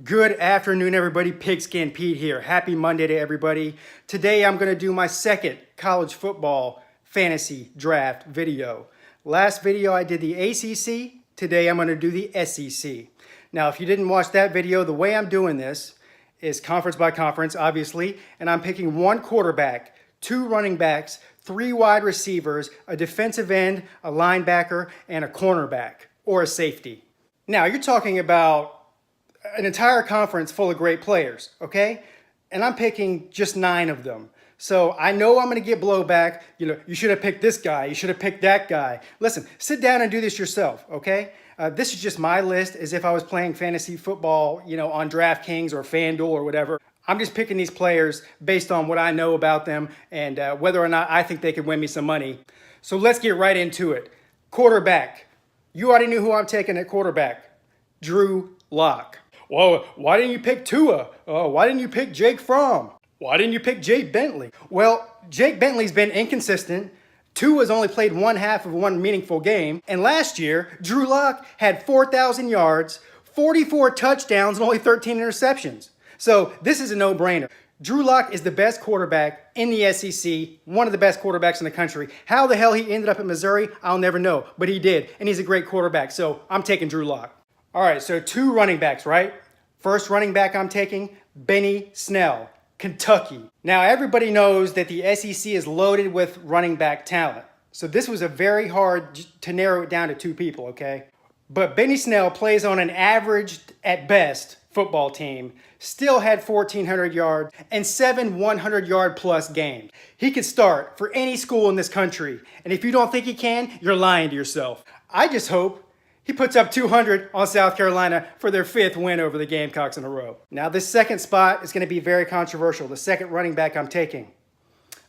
Good afternoon, everybody. Pigskin Pete here. Happy Monday to everybody. Today I'm going to do my second college football fantasy draft video. Last video I did the ACC. Today I'm going to do the SEC. Now, if you didn't watch that video, the way I'm doing this is conference by conference, obviously, and I'm picking one quarterback, two running backs, three wide receivers, a defensive end, a linebacker, and a cornerback or a safety. Now, you're talking about an entire conference full of great players, okay? And I'm picking just 9 of them. So I know I'm going to get blowback. You know, you should have picked this guy. You should have picked that guy. Listen, sit down and do this yourself, okay? This is just my list as if I was playing fantasy football, you know, on DraftKings or FanDuel or whatever. I'm just picking these players based on what I know about them and whether or not I think they could win me some money. So let's get right into it. Quarterback. You already knew who I'm taking at quarterback. Drew Lock. Well, why didn't you pick Tua? Why didn't you pick Jake Fromm? Why didn't you pick Jake Bentley? Well, Jake Bentley's been inconsistent. Tua's only played one half of one meaningful game. And last year, Drew Lock had 4,000 yards, 44 touchdowns, and only 13 interceptions. So this is a no-brainer. Drew Lock is the best quarterback in the SEC, one of the best quarterbacks in the country. How the hell he ended up at Missouri, I'll never know. But he did, and he's a great quarterback. So I'm taking Drew Lock. All right, so 2 running backs, right? First running back I'm taking, Benny Snell, Kentucky. Now, everybody knows that the SEC is loaded with running back talent. So this was a very hard to narrow it down to 2 people, okay? But Benny Snell plays on an average, at best, football team, still had 1,400 yards and 7 100-yard plus games. He could start for any school in this country. And if you don't think he can, you're lying to yourself. I just hope he puts up 200 on South Carolina for their 5th win over the Gamecocks in a row. Now, this second spot is going to be very controversial. The second running back I'm taking.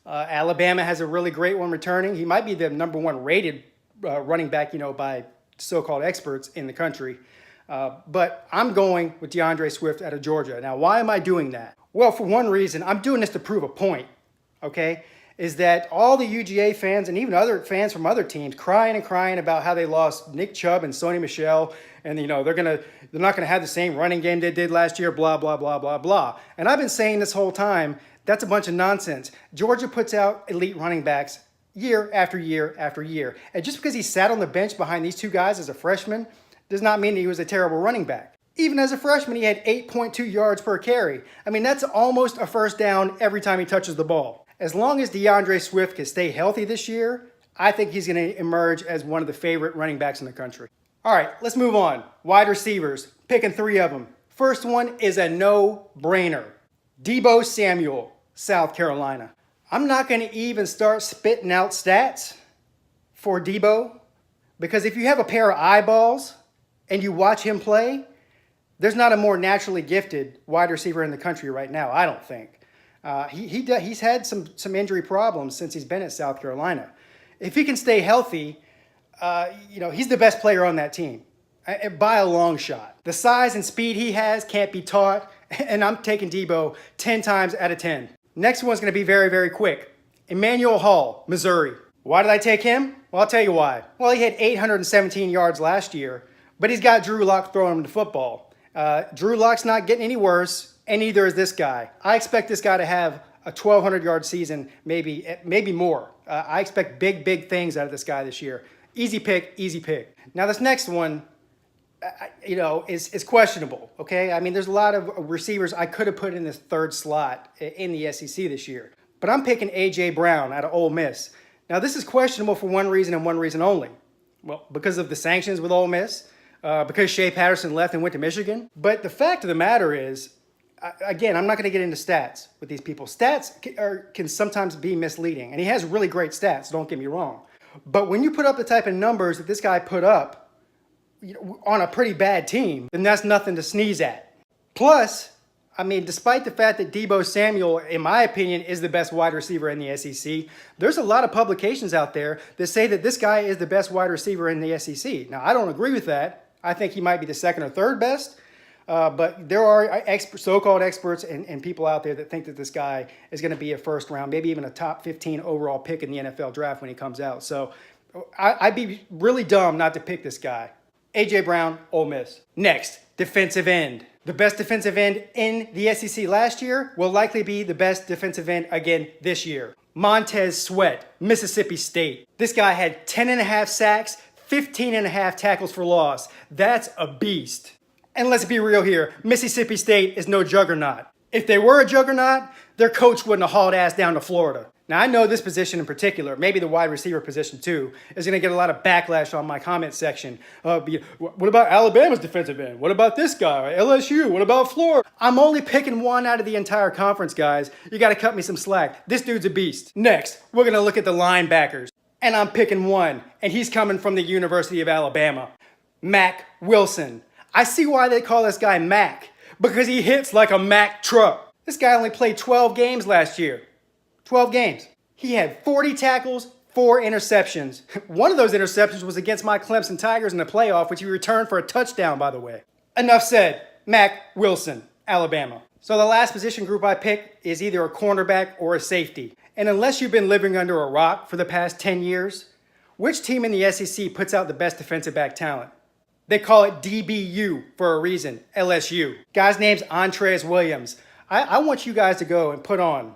Alabama has a really great one returning. He might be the #1 rated running back, you know, by so-called experts in the country. But I'm going with DeAndre Swift out of Georgia. Now, why am I doing that? Well, for one reason, I'm doing this to prove a point, okay? Is that all the UGA fans and even other fans from other teams crying and crying about how they lost Nick Chubb and Sony Michel, and you know they're not gonna have the same running game they did last year, blah blah blah blah blah. And I've been saying this whole time that's a bunch of nonsense. Georgia puts out elite running backs year after year after year, and just because he sat on the bench behind these 2 guys as a freshman does not mean that he was a terrible running back. Even as a freshman, he had 8.2 yards per carry. I mean, that's almost a first down every time he touches the ball. As long as DeAndre Swift can stay healthy this year, I think he's going to emerge as one of the favorite running backs in the country. All right, let's move on. Wide receivers, picking 3 of them. First one is a no-brainer. Deebo Samuel, South Carolina. I'm not going to even start spitting out stats for Deebo because if you have a pair of eyeballs and you watch him play, there's not a more naturally gifted wide receiver in the country right now, I don't think. He's had some injury problems since he's been at South Carolina. If he can stay healthy, you know, he's the best player on that team by a long shot. The size and speed he has can't be taught, and I'm taking Deebo 10 times out of 10. Next one's going to be very, very quick. Emmanuel Hall, Missouri. Why did I take him? Well, I'll tell you why. Well, he had 817 yards last year, but he's got Drew Lock throwing him the football. Drew Lock's not getting any worse. And neither is this guy. I expect this guy to have a 1,200-yard season, maybe more. I expect big things out of this guy this year. Easy pick, easy pick. Now, this next one, you know, is questionable, okay? I mean, there's a lot of receivers I could have put in this 3rd slot in the SEC this year. But I'm picking A.J. Brown out of Ole Miss. Now, this is questionable for one reason and one reason only. Well, because of the sanctions with Ole Miss, because Shea Patterson left and went to Michigan. But the fact of the matter is, again, I'm not going to get into stats with these people. Stats can sometimes be misleading, and he has really great stats, don't get me wrong. But when you put up the type of numbers that this guy put up, you know, on a pretty bad team, then that's nothing to sneeze at. Plus, I mean, despite the fact that Deebo Samuel, in my opinion, is the best wide receiver in the SEC, there's a lot of publications out there that say that this guy is the best wide receiver in the SEC. Now, I don't agree with that. I think he might be the 2nd or 3rd best. But there are so-called experts and people out there that think that this guy is going to be a 1st round, maybe even a top 15 overall pick in the NFL draft when he comes out. So I'd be really dumb not to pick this guy. A.J. Brown, Ole Miss. Next, defensive end. The best defensive end in the SEC last year will likely be the best defensive end again this year. Montez Sweat, Mississippi State. This guy had 10.5 sacks, 15.5 tackles for loss. That's a beast. And let's be real here, Mississippi State is no juggernaut. If they were a juggernaut, their coach wouldn't have hauled ass down to Florida. Now I know this position in particular, maybe the wide receiver position too, is going to get a lot of backlash on my comment section. What about Alabama's defensive end? What about this guy? LSU? What about Florida? I'm only picking one out of the entire conference, guys. You got to cut me some slack. This dude's a beast. Next, we're going to look at the linebackers. And I'm picking one, and he's coming from the University of Alabama. Mac Wilson. I see why they call this guy Mac, because he hits like a Mack truck. This guy only played 12 games last year. 12 games. He had 40 tackles, 4 interceptions. One of those interceptions was against my Clemson Tigers in the playoff, which he returned for a touchdown, by the way. Enough said. Mac Wilson, Alabama. So the last position group I picked is either a cornerback or a safety. And unless you've been living under a rock for the past 10 years, which team in the SEC puts out the best defensive back talent? They call it DBU for a reason, LSU. Guy's name's Andres Williams. I want you guys to go and put on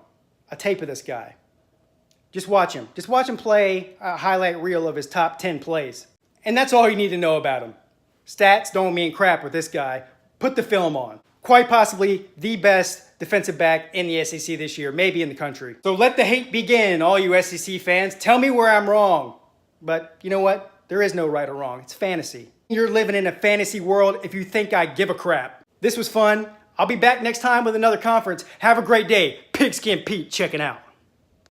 a tape of this guy. Just watch him. Just watch him play a highlight reel of his top 10 plays. And that's all you need to know about him. Stats don't mean crap with this guy. Put the film on. Quite possibly the best defensive back in the SEC this year, maybe in the country. So let the hate begin, all you SEC fans. Tell me where I'm wrong. But you know what? There is no right or wrong. It's fantasy. You're living in a fantasy world if you think I give a crap. This was fun. I'll be back next time with another conference. Have a great day. Pigskin Pete checking out.